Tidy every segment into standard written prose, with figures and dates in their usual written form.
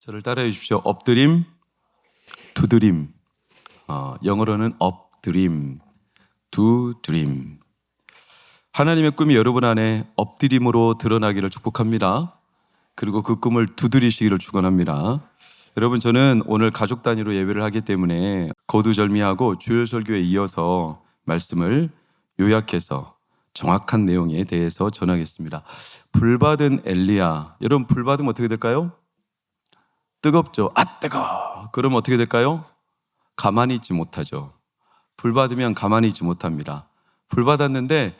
저를 따라해 주십시오. 엎드림, 두드림. 영어로는 up드림, 두드림. 하나님의 꿈이 여러분 안에 엎드림으로 드러나기를 축복합니다. 그리고 그 꿈을 두드리시기를 축원합니다. 여러분, 저는 오늘 가족 단위로 예배를 하기 때문에 거두절미하고 주일 설교에 이어서 말씀을 요약해서 정확한 내용에 대해서 전하겠습니다. 불받은 엘리야. 여러분, 불받으면 어떻게 될까요? 뜨겁죠. 아, 뜨거워. 그러면 어떻게 될까요? 가만히 있지 못하죠. 불받으면 가만히 있지 못합니다. 불받았는데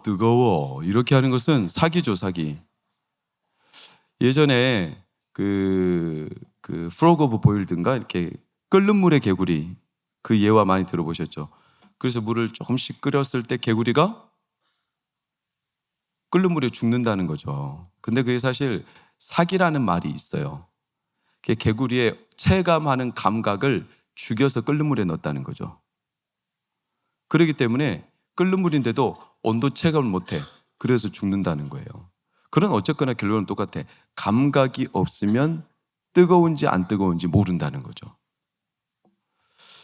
뜨거워. 이렇게 하는 것은 사기죠, 사기. 예전에 프로그 오브 보일드인가 이렇게 끓는 물의 개구리, 그 예화 많이 들어보셨죠? 그래서 물을 조금씩 끓였을 때 개구리가 끓는 물에 죽는다는 거죠. 근데 그게 사실 사기라는 말이 있어요. 개구리의 체감하는 감각을 죽여서 끓는 물에 넣었다는 거죠. 그렇기 때문에 끓는 물인데도 온도 체감을 못해. 그래서 죽는다는 거예요. 그런 어쨌거나 결론은 똑같아. 감각이 없으면 뜨거운지 안 뜨거운지 모른다는 거죠.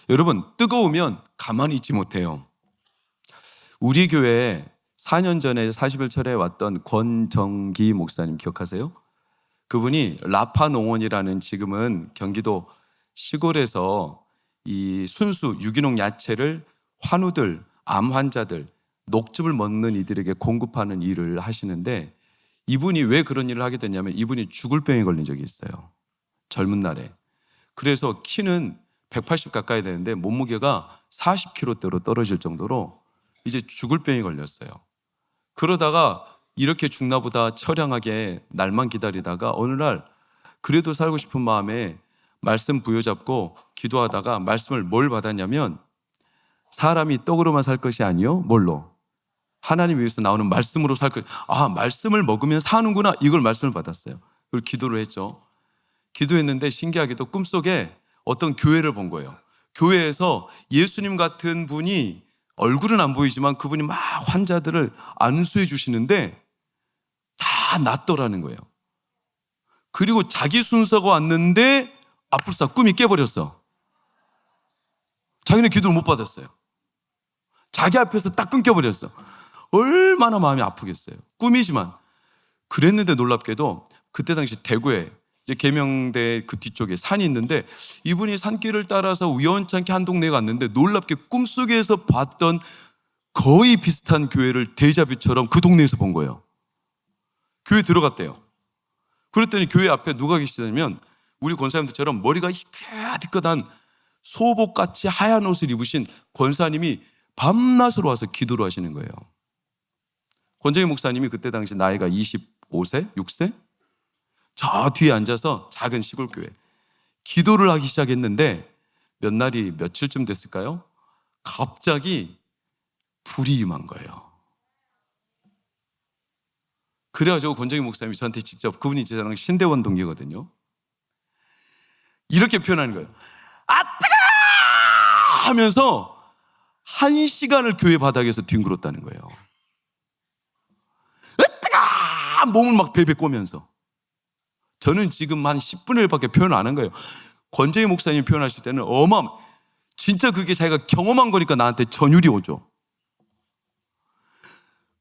여러분, 뜨거우면 가만히 있지 못해요. 우리 교회에 4년 전에 40일철에 왔던 권정기 목사님 기억하세요? 그분이 라파 농원이라는, 지금은 경기도 시골에서 이 순수 유기농 야채를 환우들, 암 환자들, 녹즙을 먹는 이들에게 공급하는 일을 하시는데, 이분이 왜 그런 일을 하게 됐냐면 이분이 죽을 병에 걸린 적이 있어요. 젊은 날에. 그래서 키는 180 가까이 되는데 몸무게가 40kg대로 떨어질 정도로 이제 죽을 병에 걸렸어요. 그러다가 이렇게 죽나 보다 처량하게 날만 기다리다가 어느 날 그래도 살고 싶은 마음에 말씀 부여잡고 기도하다가 말씀을 뭘 받았냐면, 사람이 떡으로만 살 것이 아니요, 뭘로? 하나님 위해서 나오는 말씀으로 살 것. 말씀을 먹으면 사는구나. 이걸 말씀을 받았어요. 그걸 기도를 했죠. 기도했는데 신기하게도 꿈속에 어떤 교회를 본 거예요. 교회에서 예수님 같은 분이, 얼굴은 안 보이지만 그분이 막 환자들을 안수해 주시는데 다 낫더라는 거예요. 그리고 자기 순서가 왔는데 아뿔싸 꿈이 깨버렸어. 자기는 기도를 못 받았어요. 자기 앞에서 딱 끊겨버렸어. 얼마나 마음이 아프겠어요. 꿈이지만. 그랬는데 놀랍게도 그때 당시 대구에 이제 계명대 그 뒤쪽에 산이 있는데, 이분이 산길을 따라서 우연찮게 한 동네에 갔는데 놀랍게 꿈속에서 봤던 거의 비슷한 교회를 데자뷰처럼 그 동네에서 본 거예요. 교회 들어갔대요. 그랬더니 교회 앞에 누가 계시냐면 우리 권사님들처럼 머리가 희끗희끗한 소복같이 하얀 옷을 입으신 권사님이 밤낮으로 와서 기도를 하시는 거예요. 권정희 목사님이 그때 당시 나이가 25세? 6세? 저 뒤에 앉아서 작은 시골 교회 기도를 하기 시작했는데 며칠쯤 됐을까요? 갑자기 불이 임한 거예요. 그래가지고 권정희 목사님이 저한테 직접, 그분이 저랑 신대원 동기거든요, 이렇게 표현하는 거예요. 아, 뜨거! 하면서 1시간을 교회 바닥에서 뒹굴었다는 거예요. 뜨거! 몸을 막 베베 꼬면서. 저는 지금 한 10분의 1밖에 표현을 안 한 거예요. 권정희 목사님이 표현하실 때는 진짜 그게 자기가 경험한 거니까 나한테 전율이 오죠.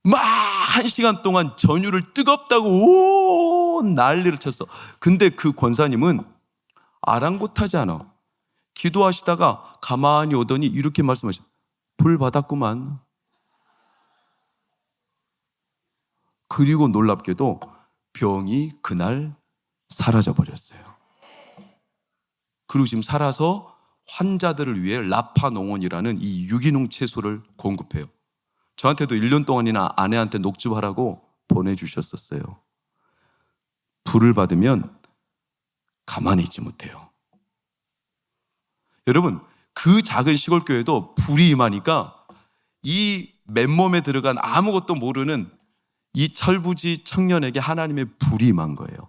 막 1시간 동안 전율을 뜨겁다고 난리를 쳤어. 근데 그 권사님은 아랑곳하지 않아. 기도하시다가 가만히 오더니 이렇게 말씀하셔. 불 받았구만. 그리고 놀랍게도 병이 그날 사라져버렸어요. 그리고 지금 살아서 환자들을 위해 라파 농원이라는 이 유기농 채소를 공급해요. 저한테도 1년 동안이나 아내한테 녹즙하라고 보내주셨었어요. 불을 받으면 가만히 있지 못해요. 여러분, 그 작은 시골교회도 불이 임하니까 이 맨몸에 들어간 아무것도 모르는 이 철부지 청년에게 하나님의 불이 임한 거예요.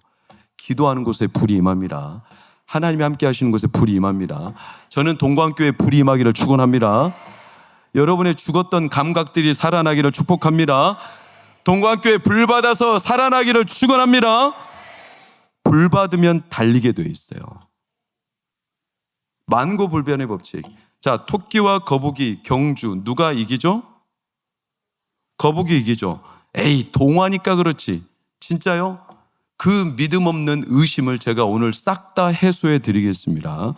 기도하는 곳에 불이 임합니다. 하나님이 함께 하시는 곳에 불이 임합니다. 저는 동광교회에 불이 임하기를 축원합니다. 여러분의 죽었던 감각들이 살아나기를 축복합니다. 동광교회 불 받아서 살아나기를 축원합니다. 불 불 받으면 달리게 돼 있어요. 만고불변의 법칙. 자, 토끼와 거북이 경주 누가 이기죠? 거북이 이기죠. 에이, 동화니까 그렇지. 진짜요? 그 믿음 없는 의심을 제가 오늘 싹 다 해소해 드리겠습니다.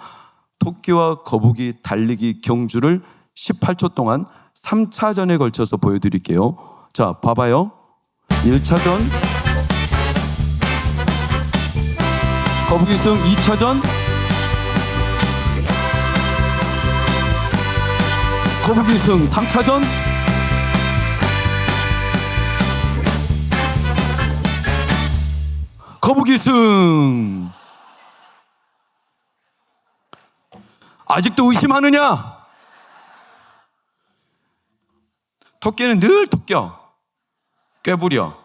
토끼와 거북이 달리기 경주를 18초 동안 3차전에 걸쳐서 보여드릴게요. 자, 봐봐요. 1차전 거북이 승, 2차전 거북이 승, 3차전 거북이 승. 아직도 의심하느냐? 토끼는 늘 토끼야. 꾀부려.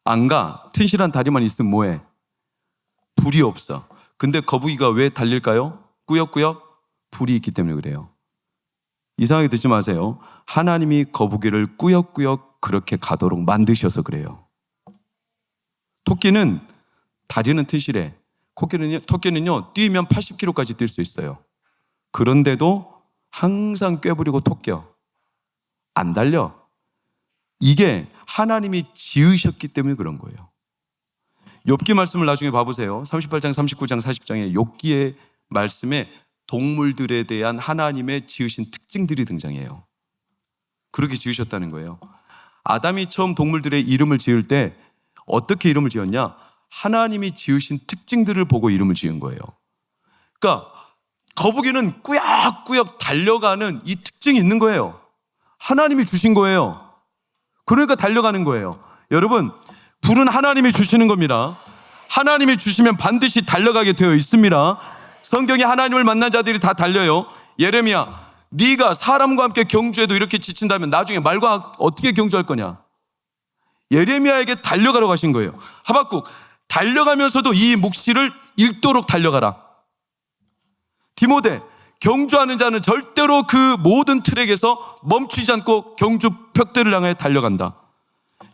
안 가. 튼실한 다리만 있으면 뭐해? 불이 없어. 근데 거북이가 왜 달릴까요? 꾸역꾸역? 불이 있기 때문에 그래요. 이상하게 듣지 마세요. 하나님이 거북이를 꾸역꾸역 그렇게 가도록 만드셔서 그래요. 토끼는 다리는 튼실해. 토끼는요 뛰면 80km까지 뛸 수 있어요. 그런데도 항상 꾀부리고 토끼야. 안 달려. 이게 하나님이 지으셨기 때문에 그런 거예요. 욥기 말씀을 나중에 봐보세요. 38장, 39장, 40장에 욥기의 말씀에 동물들에 대한 하나님의 지으신 특징들이 등장해요. 그렇게 지으셨다는 거예요. 아담이 처음 동물들의 이름을 지을 때 어떻게 이름을 지었냐? 하나님이 지으신 특징들을 보고 이름을 지은 거예요. 그러니까 거북이는 꾸역꾸역 달려가는 이 특징이 있는 거예요. 하나님이 주신 거예요. 그러니까 달려가는 거예요. 여러분, 불은 하나님이 주시는 겁니다. 하나님이 주시면 반드시 달려가게 되어 있습니다. 성경에 하나님을 만난 자들이 다 달려요. 예레미야, 네가 사람과 함께 경주해도 이렇게 지친다면 나중에 말과 어떻게 경주할 거냐? 예레미야에게 달려가라고 하신 거예요. 하박국, 달려가면서도 이 묵시를 읽도록 달려가라. 디모데, 경주하는 자는 절대로 그 모든 트랙에서 멈추지 않고 경주 벽들을 향해 달려간다.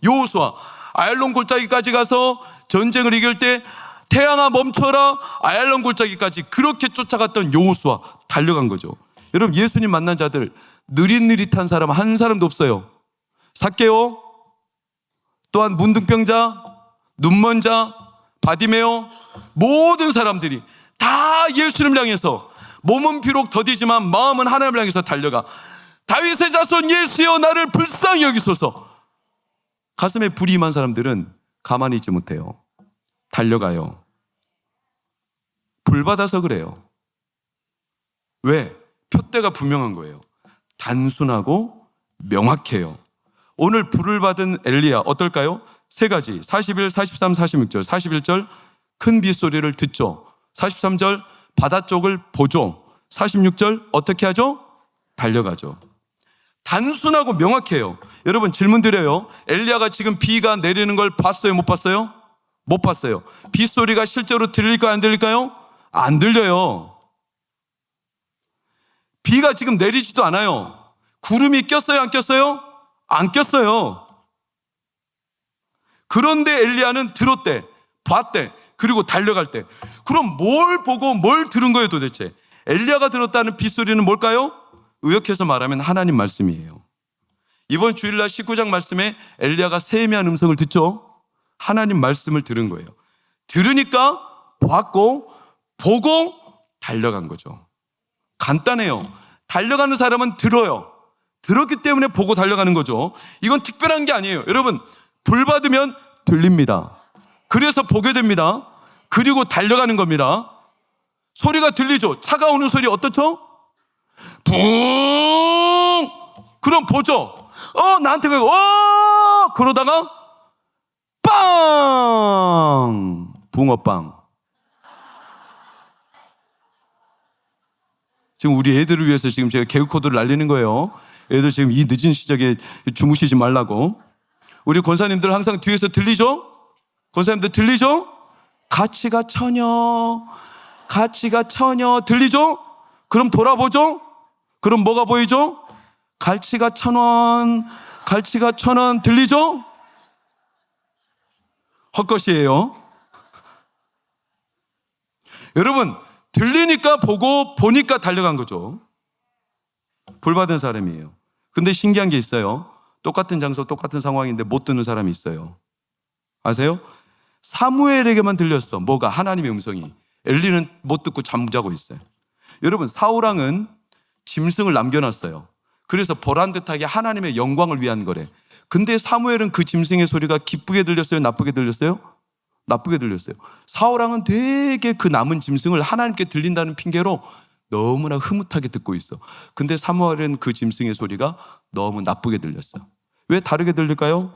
여호수아, 아얄론 골짜기까지 가서 전쟁을 이길 때 태양아 멈춰라, 아얄론 골짜기까지 그렇게 쫓아갔던 여호수아 달려간 거죠. 여러분, 예수님 만난 자들 느릿느릿한 사람 한 사람도 없어요. 삭개오, 또한 문둥병자, 눈먼 자, 바디메오, 모든 사람들이 다 예수님을 향해서 몸은 비록 더디지만 마음은 하나님을 향해서 달려가. 다윗의 자손 예수여 나를 불쌍히 여기소서. 가슴에 불이 임한 사람들은 가만히 있지 못해요. 달려가요. 불 받아서 그래요. 왜? 표대가 분명한 거예요. 단순하고 명확해요. 오늘 불을 받은 엘리야 어떨까요? 세 가지. 41, 43, 46절. 41절 큰 빗소리를 듣죠. 43절 바다 쪽을 보죠. 46절 어떻게 하죠? 달려가죠. 단순하고 명확해요. 여러분, 질문 드려요. 엘리야가 지금 비가 내리는 걸 봤어요? 못 봤어요? 못 봤어요. 빗소리가 실제로 들릴까요? 안 들릴까요? 안 들려요. 비가 지금 내리지도 않아요. 구름이 꼈어요? 안 꼈어요? 안 꼈어요. 그런데 엘리야는 들었대, 봤대, 그리고 달려갈 때. 그럼 뭘 보고 뭘 들은 거예요 도대체? 엘리야가 들었다는 빗소리는 뭘까요? 의역해서 말하면 하나님 말씀이에요. 이번 주일날 19장 말씀에 엘리야가 세미한 음성을 듣죠. 하나님 말씀을 들은 거예요. 들으니까 봤고 보고 달려간 거죠. 간단해요. 달려가는 사람은 들어요. 들었기 때문에 보고 달려가는 거죠. 이건 특별한 게 아니에요. 여러분, 불 받으면 들립니다. 그래서 보게 됩니다. 그리고 달려가는 겁니다. 소리가 들리죠. 차가 오는 소리 어떻죠? 붕! 그럼 보죠. 나한테 가고 그러다가 빵! 붕어빵. 지금 우리 애들을 위해서 지금 제가 개그 코드를 날리는 거예요. 애들 지금 이 늦은 시적에 주무시지 말라고. 우리 권사님들 항상 뒤에서 들리죠? 권사님들 들리죠? 가치가 처녀, 가치가 처녀 들리죠? 그럼 돌아보죠? 그럼 뭐가 보이죠? 갈치가 1,000원, 갈치가 1,000원 들리죠? 헛것이에요. 여러분, 들리니까 보고 보니까 달려간 거죠. 벌받은 사람이에요. 근데 신기한 게 있어요. 똑같은 장소, 똑같은 상황인데 못 듣는 사람이 있어요. 아세요? 사무엘에게만 들렸어. 뭐가? 하나님의 음성이. 엘리는 못 듣고 잠자고 있어요. 여러분, 사울왕은 짐승을 남겨놨어요. 그래서 보란듯하게 하나님의 영광을 위한 거래. 근데 사무엘은 그 짐승의 소리가 기쁘게 들렸어요? 나쁘게 들렸어요? 나쁘게 들렸어요. 사울왕은 되게 그 남은 짐승을 하나님께 들린다는 핑계로 너무나 흐뭇하게 듣고 있어. 근데 사무엘은 그 짐승의 소리가 너무 나쁘게 들렸어. 왜 다르게 들릴까요?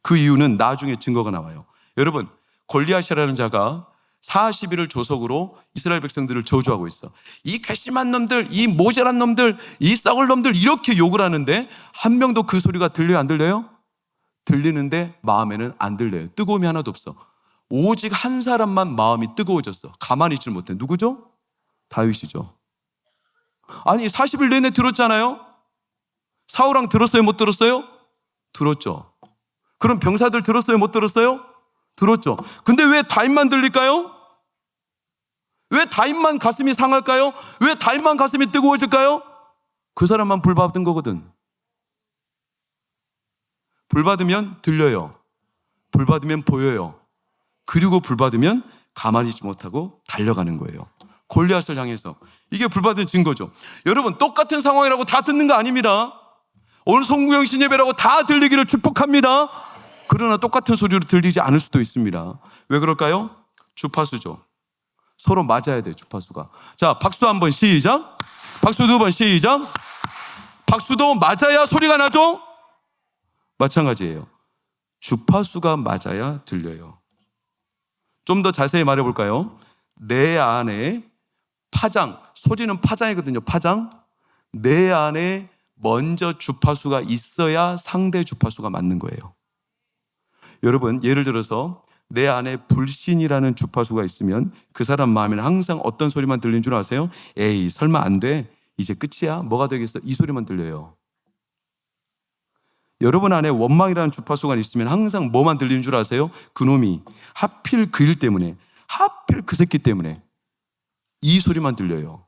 그 이유는 나중에 증거가 나와요. 여러분, 골리앗이라는 자가 40일을 조석으로 이스라엘 백성들을 저주하고 있어. 이 괘씸한 놈들, 이 모자란 놈들, 이 썩을 놈들 이렇게 욕을 하는데 한 명도 그 소리가 들려요? 안 들려요? 들리는데 마음에는 안 들려요. 뜨거움이 하나도 없어. 오직 한 사람만 마음이 뜨거워졌어. 가만히 있질 못해. 누구죠? 다윗이죠. 아니 40일 내내 들었잖아요. 사울왕 들었어요? 못 들었어요? 들었죠. 그럼 병사들 들었어요? 못 들었어요? 들었죠. 근데 왜 다윗만 들릴까요? 왜 다윗만 가슴이 상할까요? 왜 다윗만 가슴이 뜨거워질까요? 그 사람만 불 받은 거거든. 불 받으면 들려요. 불 받으면 보여요. 그리고 불 받으면 가만히 있지 못하고 달려가는 거예요. 골리앗을 향해서. 이게 불 받은 증거죠. 여러분, 똑같은 상황이라고 다 듣는 거 아닙니다. 오늘 송구영신 예배라고 다 들리기를 축복합니다. 그러나 똑같은 소리로 들리지 않을 수도 있습니다. 왜 그럴까요? 주파수죠. 서로 맞아야 돼, 주파수가. 자, 박수 한 번 시작. 박수 두 번 시작. 박수도 맞아야 소리가 나죠? 마찬가지예요. 주파수가 맞아야 들려요. 좀 더 자세히 말해볼까요? 내 안에 파장, 소리는 파장이거든요. 파장. 내 안에 먼저 주파수가 있어야 상대 주파수가 맞는 거예요. 여러분, 예를 들어서 내 안에 불신이라는 주파수가 있으면 그 사람 마음에는 항상 어떤 소리만 들리는 줄 아세요? 에이, 설마 안 돼? 이제 끝이야? 뭐가 되겠어? 이 소리만 들려요. 여러분 안에 원망이라는 주파수가 있으면 항상 뭐만 들리는 줄 아세요? 그놈이 하필 그 일 때문에, 하필 그 새끼 때문에 이 소리만 들려요.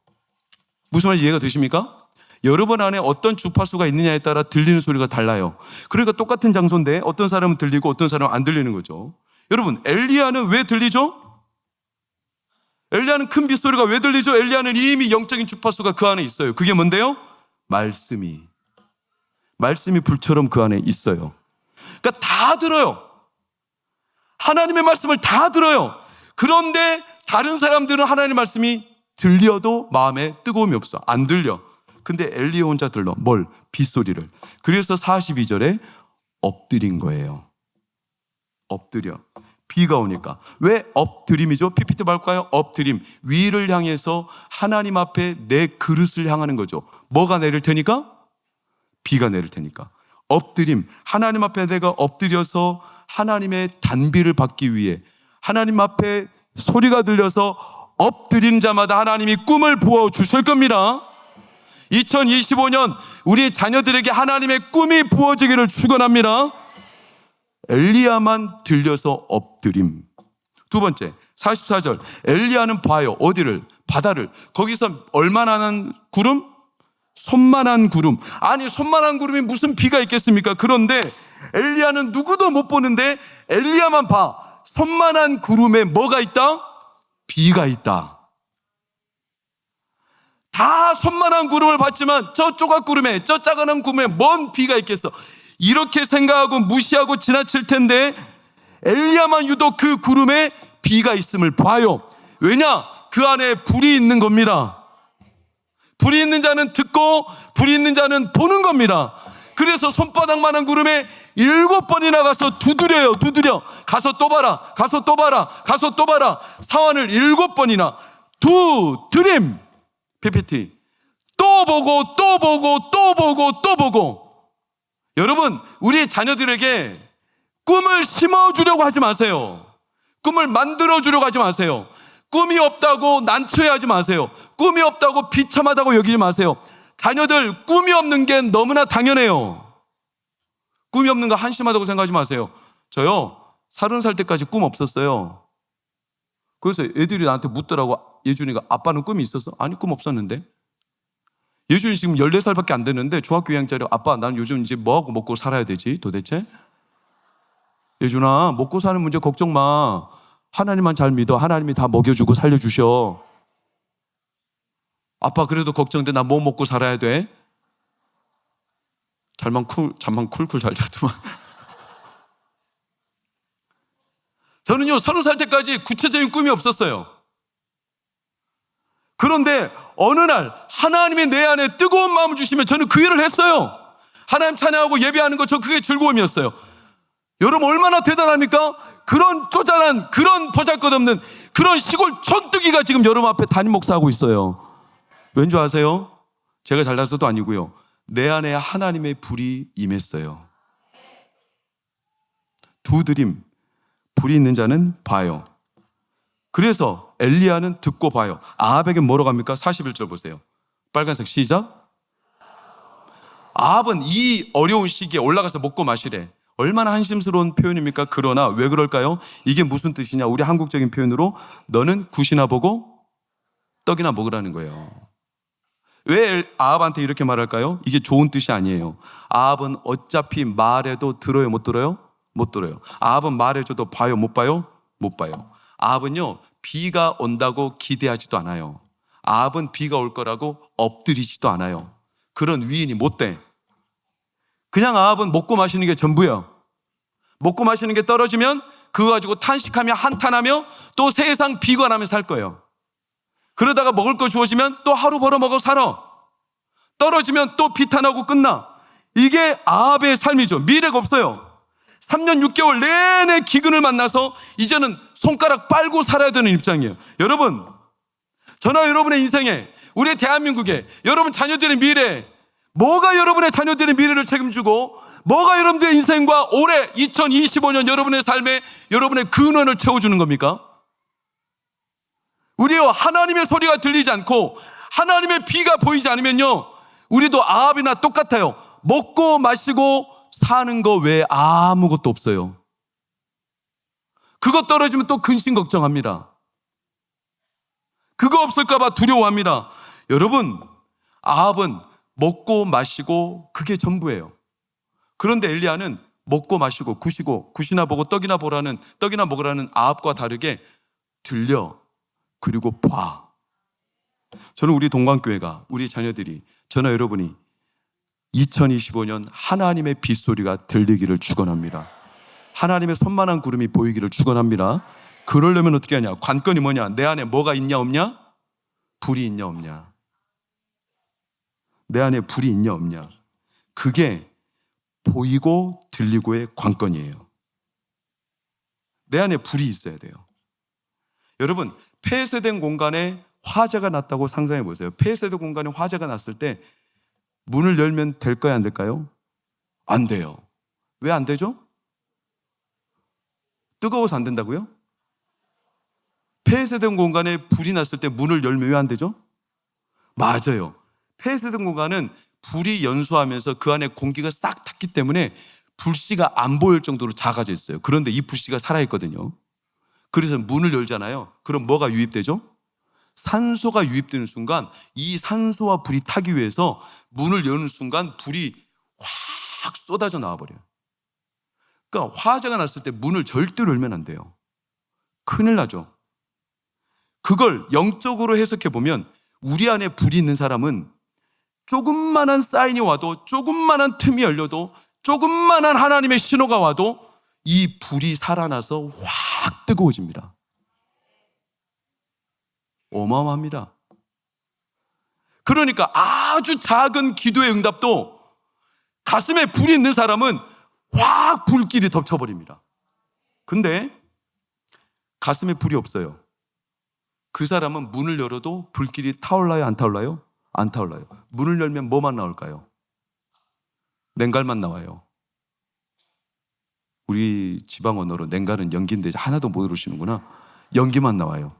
무슨 말인지 이해가 되십니까? 여러분 안에 어떤 주파수가 있느냐에 따라 들리는 소리가 달라요. 그러니까 똑같은 장소인데 어떤 사람은 들리고 어떤 사람은 안 들리는 거죠. 여러분, 엘리야는 왜 들리죠? 엘리야는 큰 빗소리가 왜 들리죠? 엘리야는 이미 영적인 주파수가 그 안에 있어요. 그게 뭔데요? 말씀이 불처럼 그 안에 있어요. 그러니까 다 들어요. 하나님의 말씀을 다 들어요. 그런데 다른 사람들은 하나님의 말씀이 들려도 마음에 뜨거움이 없어. 안 들려. 근데 엘리야 혼자 들러. 뭘? 빗소리를. 그래서 42절에 엎드린 거예요. 엎드려. 비가 오니까. 왜 엎드림이죠? PPT 볼까요? 엎드림. 위를 향해서 하나님 앞에 내 그릇을 향하는 거죠. 뭐가 내릴 테니까? 비가 내릴 테니까. 엎드림. 하나님 앞에 내가 엎드려서 하나님의 단비를 받기 위해 하나님 앞에 소리가 들려서 엎드린 자마다 하나님이 꿈을 부어주실 겁니다. 2025년 우리 자녀들에게 하나님의 꿈이 부어지기를 축원합니다. 엘리야만 들려서 엎드림. 두 번째, 44절. 엘리야는 봐요. 어디를? 바다를. 거기서 얼마나 구름? 손만한 구름. 아니, 손만한 구름이 무슨 비가 있겠습니까? 그런데 엘리야는 누구도 못 보는데 엘리야만 봐. 손만한 구름에 뭐가 있다? 비가 있다. 다 손만한 구름을 봤지만 저 조각구름에, 저 작은 구름에 뭔 비가 있겠어? 이렇게 생각하고 무시하고 지나칠 텐데 엘리야만 유독 그 구름에 비가 있음을 봐요. 왜냐? 그 안에 불이 있는 겁니다. 불이 있는 자는 듣고 불이 있는 자는 보는 겁니다. 그래서 손바닥만한 구름에 7번이나 가서 두드려요. 두드려. 가서 또 봐라. 가서 또 봐라. 가서 또 봐라. 사환을 7번이나 두드림. PPT. 또 보고 또 보고 또 보고 또 보고. 여러분, 우리 자녀들에게 꿈을 심어주려고 하지 마세요. 꿈을 만들어주려고 하지 마세요. 꿈이 없다고 난처해하지 마세요. 꿈이 없다고 비참하다고 여기지 마세요. 자녀들 꿈이 없는 게 너무나 당연해요. 꿈이 없는 거 한심하다고 생각하지 마세요. 저요 30살 때까지 꿈 없었어요. 그래서 애들이 나한테 묻더라고. 예준이가 아빠는 꿈이 있었어? 아니, 꿈 없었는데. 예준이 지금 14살밖에 안 됐는데 중학교 2학년짜리 아빠 나는 요즘 이제 뭐하고 먹고 살아야 되지 도대체? 예준아, 먹고 사는 문제 걱정 마. 하나님만 잘 믿어. 하나님이 다 먹여주고 살려주셔. 아빠 그래도 걱정돼. 나 뭐 먹고 살아야 돼? 잠만 쿨쿨 잘 자더만. 저는요 30살 때까지 구체적인 꿈이 없었어요. 그런데 어느 날 하나님이 내 안에 뜨거운 마음을 주시면 저는 그 일을 했어요. 하나님 찬양하고 예배하는 거 저 그게 즐거움이었어요. 여러분 얼마나 대단합니까? 그런 쪼잔한, 그런 보잘것없는 그런 시골 촌뜨기가 지금 여러분 앞에 담임 목사하고 있어요. 왠지 아세요? 제가 잘나서도 아니고요. 내 안에 하나님의 불이 임했어요. 두 드림, 불이 있는 자는 봐요. 그래서 엘리야는 듣고 봐요. 아합에게 뭐라고 합니까? 41절 보세요. 빨간색 시작. 아합은 이 어려운 시기에 올라가서 먹고 마시래. 얼마나 한심스러운 표현입니까? 그러나 왜 그럴까요? 이게 무슨 뜻이냐? 우리 한국적인 표현으로 너는 굿이나 보고 떡이나 먹으라는 거예요. 왜 아합한테 이렇게 말할까요? 이게 좋은 뜻이 아니에요. 아합은 어차피 말해도 들어요, 못 들어요? 못 들어요. 아합은 말해줘도 봐요, 못 봐요? 못 봐요. 아합은요 비가 온다고 기대하지도 않아요. 아합은 비가 올 거라고 엎드리지도 않아요. 그런 위인이 못 돼. 그냥 아합은 먹고 마시는 게 전부야. 먹고 마시는 게 떨어지면 그거 가지고 탄식하며 한탄하며 또 세상 비관하며 살 거예요. 그러다가 먹을 거 주어지면 또 하루 벌어 먹어 살아. 떨어지면 또 비탄하고 끝나. 이게 아합의 삶이죠. 미래가 없어요. 3년 6개월 내내 기근을 만나서 이제는 손가락 빨고 살아야 되는 입장이에요. 여러분, 저나 여러분의 인생에, 우리 대한민국에, 여러분 자녀들의 미래, 뭐가 여러분의 자녀들의 미래를 책임지고 뭐가 여러분들의 인생과 올해 2025년 여러분의 삶에 여러분의 근원을 채워주는 겁니까? 우리요 하나님의 소리가 들리지 않고 하나님의 비가 보이지 않으면요 우리도 아합이나 똑같아요. 먹고 마시고 사는 거 외에 아무것도 없어요. 그거 떨어지면 또 근심 걱정합니다. 그거 없을까 봐 두려워합니다. 여러분, 아합은 먹고 마시고 그게 전부예요. 그런데 엘리야는 먹고 마시고 굿이나 보고 떡이나 먹으라는 아합과 다르게 들려, 그리고 봐. 저는 우리 동광교회가, 우리 자녀들이, 저나 여러분이 2025년 하나님의 빗소리가 들리기를 축원합니다. 하나님의 손만한 구름이 보이기를 축원합니다. 그러려면 어떻게 하냐? 관건이 뭐냐? 내 안에 뭐가 있냐 없냐? 불이 있냐 없냐? 내 안에 불이 있냐 없냐? 그게 보이고 들리고의 관건이에요. 내 안에 불이 있어야 돼요. 여러분, 폐쇄된 공간에 화재가 났다고 상상해 보세요. 폐쇄된 공간에 화재가 났을 때 문을 열면 될까요, 안 될까요? 안 돼요. 왜 안 되죠? 뜨거워서 안 된다고요? 폐쇄된 공간에 불이 났을 때 문을 열면 왜 안 되죠? 맞아요. 폐쇄된 공간은 불이 연소하면서 그 안에 공기가 싹 탔기 때문에 불씨가 안 보일 정도로 작아져 있어요. 그런데 이 불씨가 살아있거든요. 그래서 문을 열잖아요. 그럼 뭐가 유입되죠? 산소가 유입되는 순간 이 산소와 불이 타기 위해서 문을 여는 순간 불이 확 쏟아져 나와버려요. 그러니까 화재가 났을 때 문을 절대로 열면 안 돼요. 큰일 나죠. 그걸 영적으로 해석해 보면 우리 안에 불이 있는 사람은 조금만한 사인이 와도, 조금만한 틈이 열려도, 조금만한 하나님의 신호가 와도 이 불이 살아나서 확 뜨거워집니다. 어마어마합니다. 그러니까 아주 작은 기도의 응답도 가슴에 불이 있는 사람은 확 불길이 덮쳐버립니다. 근데 가슴에 불이 없어요. 그 사람은 문을 열어도 불길이 타올라요, 안 타올라요? 안 타올라요. 문을 열면 뭐만 나올까요? 냉갈만 나와요. 우리 지방 언어로 냉갈은 연기인데 하나도 못 들으시는구나. 연기만 나와요.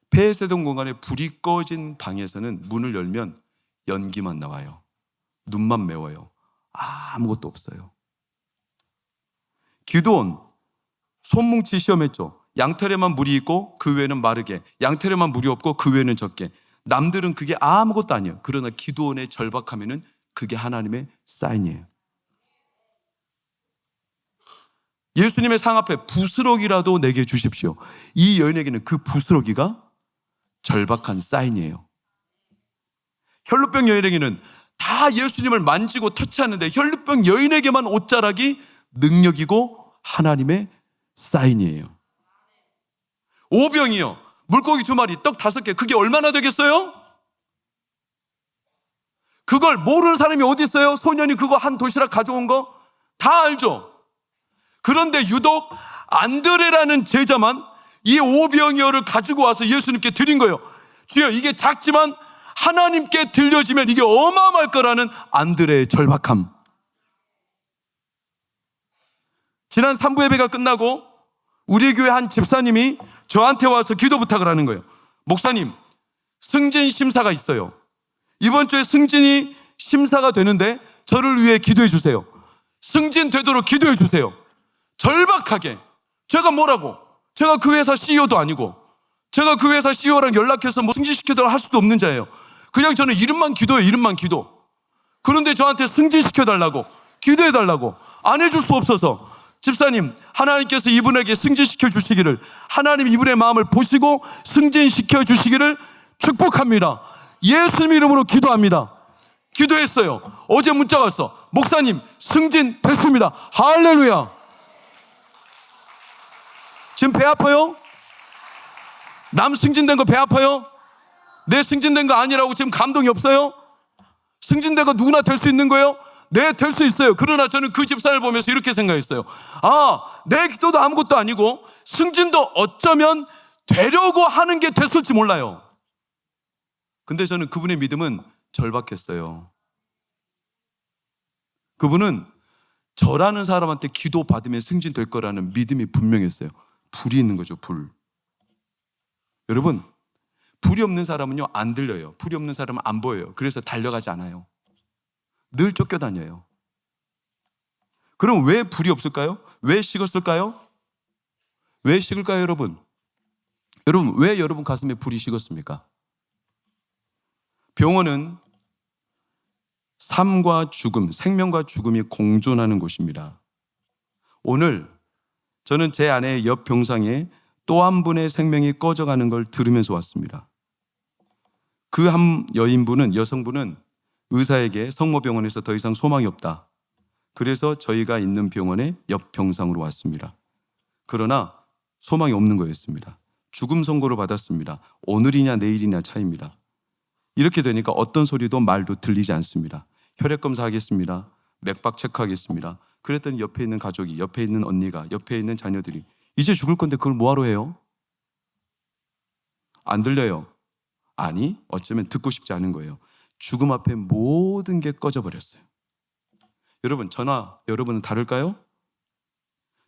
폐쇄된 공간에 불이 꺼진 방에서는 문을 열면 연기만 나와요. 눈만 매워요. 아무것도 없어요. 기드온 손뭉치 시험했죠. 양털에만 물이 있고 그 외에는 마르게, 양털에만 물이 없고 그 외에는 적게. 남들은 그게 아무것도 아니에요. 그러나 기도원의 절박함에는 그게 하나님의 사인이에요. 예수님의 상 앞에 부스러기라도 내게 주십시오. 이 여인에게는 그 부스러기가 절박한 사인이에요. 혈루병 여인에게는 다 예수님을 만지고 터치하는데 혈루병 여인에게만 옷자락이 능력이고 하나님의 사인이에요. 오병이요, 물고기 2마리, 떡 5개, 그게 얼마나 되겠어요? 그걸 모르는 사람이 어디 있어요? 소년이 그거 한 도시락 가져온 거 다 알죠. 그런데 유독 안드레라는 제자만 이 오병이어를 가지고 와서 예수님께 드린 거예요. 주여, 이게 작지만 하나님께 들려지면 이게 어마어마할 거라는 안드레의 절박함. 지난 3부 예배가 끝나고 우리 교회 한 집사님이 저한테 와서 기도 부탁을 하는 거예요. 목사님, 승진 심사가 있어요. 이번 주에 승진이 심사가 되는데 저를 위해 기도해 주세요. 승진 되도록 기도해 주세요. 절박하게. 제가 뭐라고? 제가 그 회사 CEO도 아니고, 제가 그 회사 CEO랑 연락해서 뭐 승진시켜달라고 할 수도 없는 자예요. 그냥 저는 이름만 기도해요. 이름만 기도. 그런데 저한테 승진시켜달라고, 기도해달라고 안 해줄 수 없어서, 집사님, 하나님께서 이분에게 승진시켜 주시기를, 하나님 이분의 마음을 보시고 승진시켜 주시기를 축복합니다. 예수님 이름으로 기도합니다. 기도했어요. 어제 문자가 왔어. 목사님, 승진됐습니다. 할렐루야. 지금 배 아파요? 남 승진된 거 배 아파요? 내 승진된 거 아니라고 지금 감동이 없어요? 승진된 거 누구나 될 수 있는 거예요? 네, 될 수 있어요. 그러나 저는 그 집사를 보면서 이렇게 생각했어요. 아, 내 기도도 아무것도 아니고 승진도 어쩌면 되려고 하는 게 됐을지 몰라요. 근데 저는 그분의 믿음은 절박했어요. 그분은 저라는 사람한테 기도 받으면 승진될 거라는 믿음이 분명했어요. 불이 있는 거죠, 불. 여러분, 불이 없는 사람은요, 안 들려요. 불이 없는 사람은 안 보여요. 그래서 달려가지 않아요. 늘 쫓겨다녀요. 그럼 왜 불이 없을까요? 왜 식었을까요? 왜 식을까요, 여러분? 여러분, 왜 여러분 가슴에 불이 식었습니까? 병원은 삶과 죽음, 생명과 죽음이 공존하는 곳입니다. 오늘 저는 제 아내의 옆 병상에 또 한 분의 생명이 꺼져가는 걸 들으면서 왔습니다. 그 한 여성분은 의사에게 성모병원에서 더 이상 소망이 없다. 그래서 저희가 있는 병원의 옆 병상으로 왔습니다. 그러나 소망이 없는 거였습니다. 죽음 선고를 받았습니다. 오늘이냐 내일이냐 차이입니다. 이렇게 되니까 어떤 소리도 말도 들리지 않습니다. 혈액 검사하겠습니다. 맥박 체크하겠습니다. 그랬더니 옆에 있는 가족이, 옆에 있는 언니가, 옆에 있는 자녀들이 이제 죽을 건데 그걸 뭐하러 해요? 안 들려요. 아니, 어쩌면 듣고 싶지 않은 거예요. 죽음 앞에 모든 게 꺼져버렸어요. 여러분, 저나 여러분은 다를까요?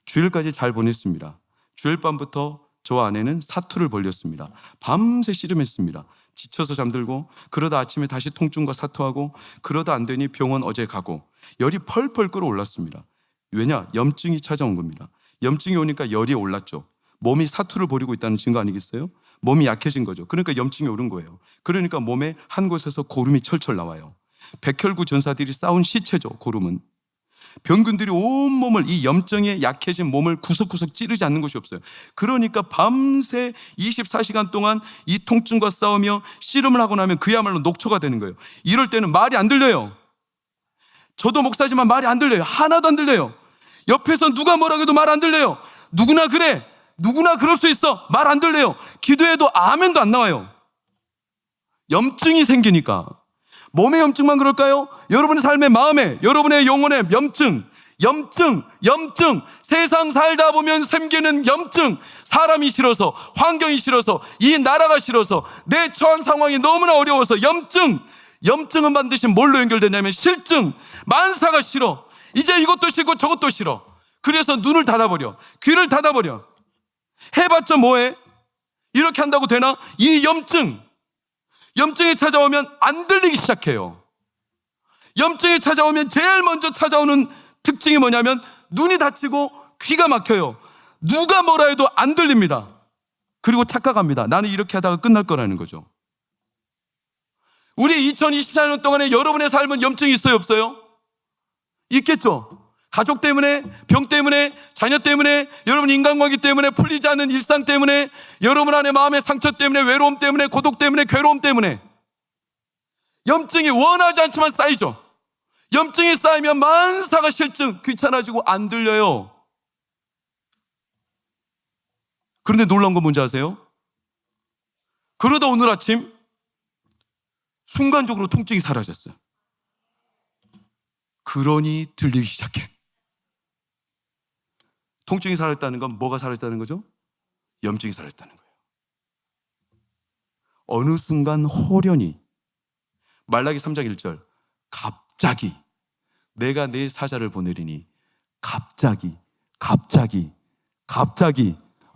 주일까지 잘 보냈습니다. 주일 밤부터 저 아내는 사투를 벌렸습니다. 밤새 씨름했습니다. 지쳐서 잠들고, 그러다 아침에 다시 통증과 사투하고, 그러다 안 되니 병원 어제 가고, 열이 펄펄 끓어올랐습니다. 왜냐? 염증이 찾아온 겁니다. 염증이 오니까 열이 올랐죠. 몸이 사투를 벌이고 있다는 증거 아니겠어요? 몸이 약해진 거죠. 그러니까 염증이 오른 거예요. 그러니까 몸에 한 곳에서 고름이 철철 나와요. 백혈구 전사들이 쌓은 시체죠, 고름은. 병균들이 온몸을, 이 염증에 약해진 몸을 구석구석 찌르지 않는 것이 없어요. 그러니까 밤새 24시간 동안 이 통증과 싸우며 씨름을 하고 나면 그야말로 녹초가 되는 거예요. 이럴 때는 말이 안 들려요. 저도 목사지만 말이 안 들려요. 하나도 안 들려요. 옆에서 누가 뭐라고 해도 말 안 들려요. 누구나 그래. 누구나 그럴 수 있어. 말 안 들려요. 기도해도 아멘도 안 나와요. 염증이 생기니까. 몸의 염증만 그럴까요? 여러분의 삶의 마음에, 여러분의 영혼의 염증. 세상 살다 보면 생기는 염증. 사람이 싫어서, 환경이 싫어서, 이 나라가 싫어서, 내 처한 상황이 너무나 어려워서 염증은 반드시 뭘로 연결되냐면 실증. 만사가 싫어. 이제 이것도 싫고 저것도 싫어. 그래서 눈을 닫아버려. 귀를 닫아버려. 해봤자 뭐해? 이렇게 한다고 되나? 이 염증이 찾아오면 안 들리기 시작해요. 염증이 찾아오면 제일 먼저 찾아오는 특징이 뭐냐면 눈이 닫히고 귀가 막혀요. 누가 뭐라 해도 안 들립니다. 그리고 착각합니다. 나는 이렇게 하다가 끝날 거라는 거죠. 우리 2024년 동안에 여러분의 삶은 염증이 있어요, 없어요? 있겠죠. 가족 때문에, 병 때문에, 자녀 때문에, 여러분 인간관계 때문에, 풀리지 않는 일상 때문에, 여러분 안에 마음의 상처 때문에, 외로움 때문에, 고독 때문에, 괴로움 때문에 염증이 원하지 않지만 쌓이죠. 염증이 쌓이면 만사가 실증, 귀찮아지고 안 들려요. 그런데 놀라운 건 뭔지 아세요? 그러다 오늘 아침 순간적으로 통증이 사라졌어요. 그러니 들리기 시작해. 통증이 사라졌다는 건 뭐가 사라졌다는 거죠? 염증이 사라졌다는 거예요. 어느 순간 호련히, 말라기 3장 1절, 갑자기 내가 내 사자를 보내리니 갑자기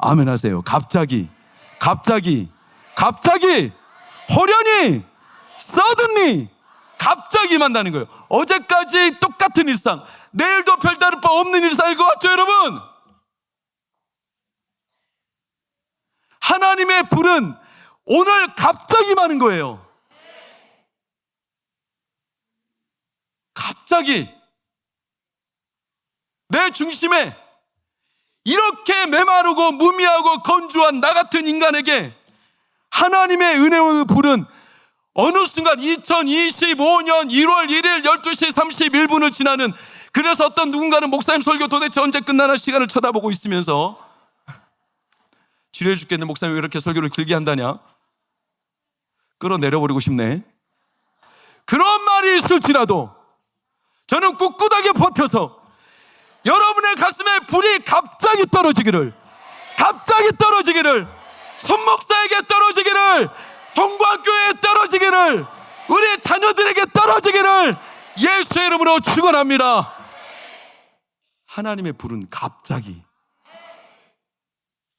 아멘 하세요. 갑자기 호련히 suddenly 갑자기 만나는 거예요. 어제까지 똑같은 일상, 내일도 별다를 바 없는 일상일 것 같죠, 여러분? 하나님의 불은 오늘 갑자기 마는 거예요. 갑자기 내 중심에 이렇게 메마르고 무미하고 건조한 나 같은 인간에게 하나님의 은혜의 불은 어느 순간 2025년 1월 1일 12시 31분을 지나는, 그래서 어떤 누군가는 목사님 설교 도대체 언제 끝나나 시간을 쳐다보고 있으면서 지루해 죽겠네, 목사님 왜 이렇게 설교를 길게 한다냐, 끌어내려버리고 싶네. 그런 말이 있을지라도 저는 꿋꿋하게 버텨서 여러분의 가슴에 불이 갑자기 떨어지기를, 손목사에게 떨어지기를, 동광교회에 떨어지기를, 우리 자녀들에게 떨어지기를 예수의 이름으로 축원합니다. 하나님의 불은 갑자기,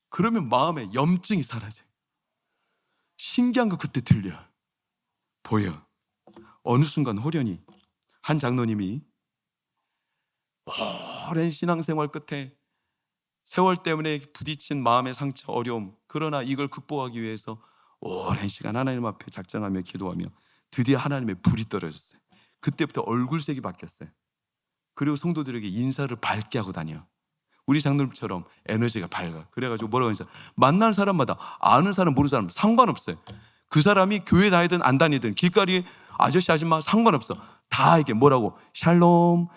그러면 마음에 염증이 사라져요. 신기한 거 그때 들려, 보여. 어느 순간 호련히 한 장로님이 오랜 신앙생활 끝에 세월 때문에 부딪힌 마음의 상처, 어려움, 그러나 이걸 극복하기 위해서 오랜 시간 하나님 앞에 작정하며 기도하며 드디어 하나님의 불이 떨어졌어요. 그때부터 얼굴색이 바뀌었어요. 그리고 성도들에게 인사를 밝게 하고 다녀. 우리 장로님처럼 에너지가 밝아. 그래가지고 뭐라고 하는지, 만나는 사람마다, 아는 사람 모르는 사람 상관없어요. 그 사람이 교회 다니든 안 다니든 길거리 아저씨 아줌마 상관없어. 다 이게 뭐라고 샬롬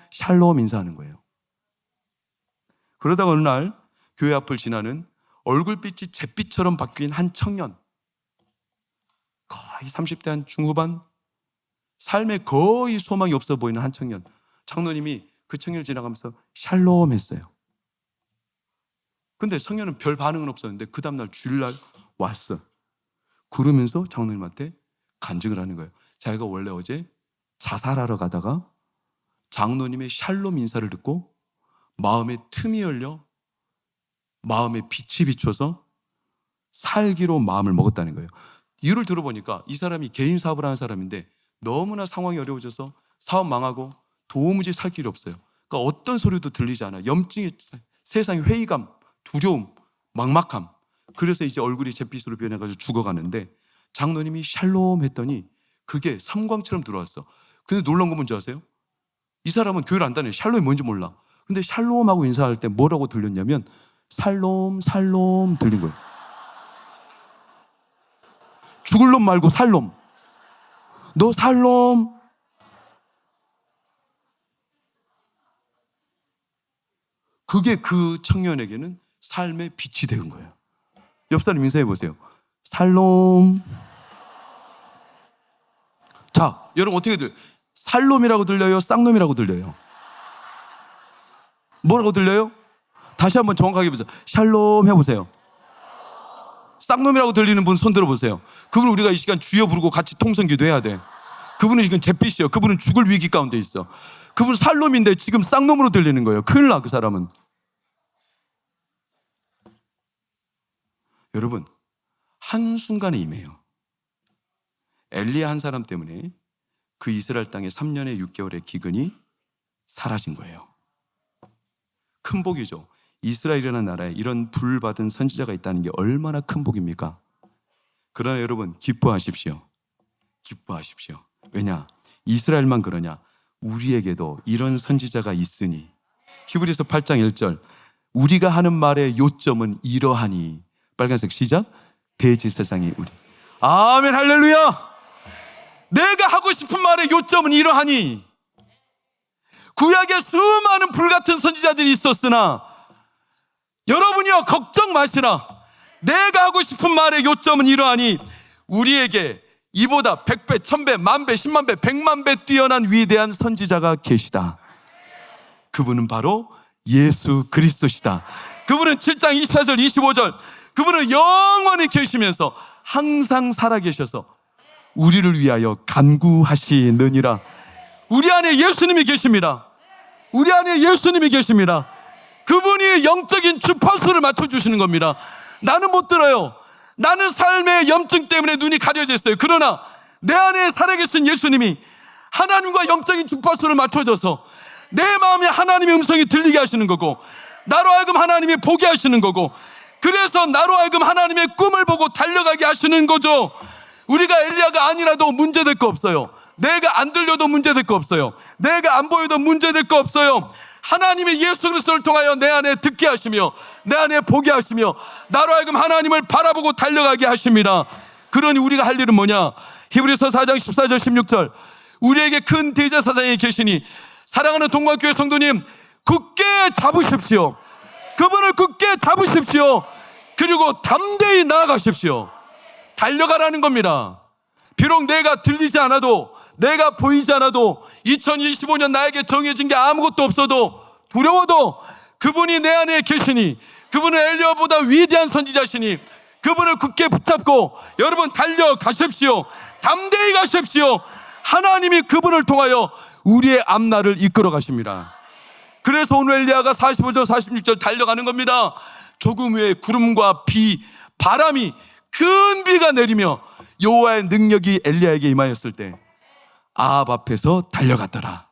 인사하는 거예요. 그러다가 어느 날 교회 앞을 지나는 얼굴빛이 잿빛처럼 바뀐 한 청년, 거의 30대 한 중후반, 삶에 거의 소망이 없어 보이는 한 청년, 장로님이 그 청년을 지나가면서 샬롬 했어요. 근데 청년은 별 반응은 없었는데 그 다음날 주일날 왔어. 그러면서 장로님한테 간증을 하는 거예요. 자기가 원래 어제 자살하러 가다가 장로님의 샬롬 인사를 듣고 마음의 틈이 열려 마음에 빛이 비춰서 살기로 마음을 먹었다는 거예요. 이유를 들어보니까 이 사람이 개인 사업을 하는 사람인데 너무나 상황이 어려워져서 사업 망하고 도무지 살 길이 없어요. 그러니까 어떤 소리도 들리지 않아. 염증의 세상의 회의감, 두려움, 막막함. 그래서 이제 얼굴이 잿빛으로 변해가지고 죽어가는데 장로님이 샬롬 했더니 그게 삼광처럼 들어왔어. 근데 놀라운 건 뭔지 아세요? 이 사람은 교회를 안 다녀요. 샬롬이 뭔지 몰라. 근데 샬롬하고 인사할 때 뭐라고 들렸냐면 살롬 들린 거예요. 죽을 놈 말고 살롬. 너 살롬. 그게 그 청년에게는 삶의 빛이 되는 거예요. 옆 사람 인사해 보세요. 살롬. 자, 여러분 어떻게 들려요? 살롬이라고 들려요? 쌍놈이라고 들려요? 뭐라고 들려요? 다시 한번 정확하게 해보세요. 샬롬 해보세요. 쌍놈이라고 들리는 분 손 들어보세요. 그분 우리가 이 시간 주여 부르고 같이 통성기도 해야 돼. 그분은 지금 잿빛이에요. 그분은 죽을 위기 가운데 있어. 그분 살롬인데 지금 쌍놈으로 들리는 거예요. 큰일 나, 그 사람은. 여러분, 한순간에 임해요. 엘리야 한 사람 때문에 그 이스라엘 땅의 3년의 6개월의 기근이 사라진 거예요. 큰 복이죠. 이스라엘이라는 나라에 이런 불 받은 선지자가 있다는 게 얼마나 큰 복입니까? 그러나 여러분, 기뻐하십시오. 기뻐하십시오. 왜냐? 이스라엘만 그러냐? 우리에게도 이런 선지자가 있으니. 히브리서 8장 1절, 우리가 하는 말의 요점은 이러하니. 빨간색 시작. 대제사장이 우리. 아멘, 할렐루야. 내가 하고 싶은 말의 요점은 이러하니. 구약에 수많은 불같은 선지자들이 있었으나 여러분이요, 걱정 마시라. 내가 하고 싶은 말의 요점은 이러하니 우리에게 이보다 100배, 1000배, 만배, 10만배, 100만배 뛰어난 위대한 선지자가 계시다. 그분은 바로 예수 그리스도시다. 그분은 7장 24절 25절, 그분은 영원히 계시면서 항상 살아계셔서 우리를 위하여 간구하시느니라. 우리 안에 예수님이 계십니다. 우리 안에 예수님이 계십니다. 그분이 영적인 주파수를 맞춰주시는 겁니다. 나는 못 들어요. 나는 삶의 염증 때문에 눈이 가려져 있어요. 그러나 내 안에 살아계신 예수님이 하나님과 영적인 주파수를 맞춰줘서 내 마음에 하나님의 음성이 들리게 하시는 거고, 나로 하여금 하나님이 보게 하시는 거고, 그래서 나로 하여금 하나님의 꿈을 보고 달려가게 하시는 거죠. 우리가 엘리야가 아니라도 문제될 거 없어요. 내가 안 들려도 문제될 거 없어요. 내가 안 보여도 문제될 거 없어요. 하나님이 예수 그리스도를 통하여 내 안에 듣게 하시며 내 안에 보게 하시며 나로 하여금 하나님을 바라보고 달려가게 하십니다. 그러니 우리가 할 일은 뭐냐? 히브리서 4장 14절 16절, 우리에게 큰 대제사장이 계시니 사랑하는 동관교회 성도님, 굳게 잡으십시오. 그분을 굳게 잡으십시오. 그리고 담대히 나아가십시오. 달려가라는 겁니다. 비록 내가 들리지 않아도, 내가 보이지 않아도, 2025년 나에게 정해진 게 아무것도 없어도, 두려워도 그분이 내 안에 계시니, 그분은 엘리야보다 위대한 선지자시니 그분을 굳게 붙잡고 여러분 달려가십시오. 담대히 가십시오. 하나님이 그분을 통하여 우리의 앞날을 이끌어 가십니다. 그래서 오늘 엘리야가 45절 46절 달려가는 겁니다. 조금 후에 구름과 비, 바람이, 큰 비가 내리며 여호와의 능력이 엘리야에게 임하였을 때 아합 앞에서 달려갔더라.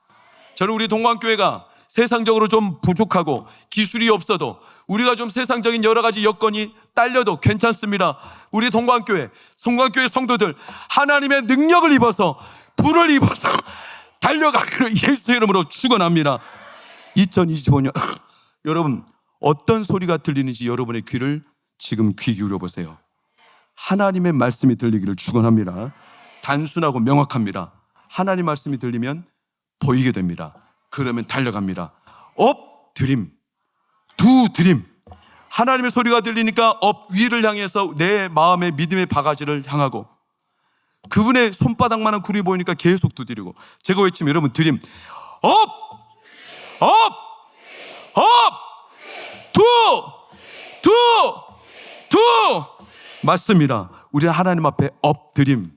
저는 우리 동관교회가 세상적으로 좀 부족하고 기술이 없어도, 우리가 좀 세상적인 여러 가지 여건이 딸려도 괜찮습니다. 우리 동관교회, 성관교회 성도들 하나님의 능력을 입어서, 불을 입어서 달려가기로 예수 이름으로 축원합니다. 2025년 여러분, 어떤 소리가 들리는지 여러분의 귀를 지금 귀 기울여 보세요. 하나님의 말씀이 들리기를 축원합니다. 단순하고 명확합니다. 하나님 말씀이 들리면 보이게 됩니다. 그러면 달려갑니다. 업, 드림, 두 드림. 하나님의 소리가 들리니까 업, 위를 향해서 내 마음의 믿음의 바가지를 향하고, 그분의 손바닥만한 굴이 보이니까 계속 두드리고, 제가 외치면 여러분 드림, 업, 업, 업, 두. 맞습니다. 우리는 하나님 앞에 엎드림,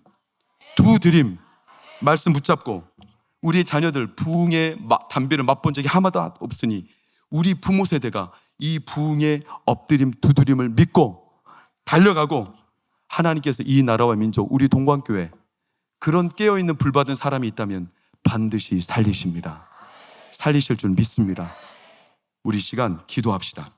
두 드림, 말씀 붙잡고, 우리 자녀들 부흥의 단비를 맛본 적이 하나도 없으니 우리 부모 세대가 이 부흥의 엎드림, 두드림을 믿고 달려가고, 하나님께서 이 나라와 민족, 우리 동관교회 그런 깨어있는 불받은 사람이 있다면 반드시 살리십니다. 살리실 줄 믿습니다. 우리 시간 기도합시다.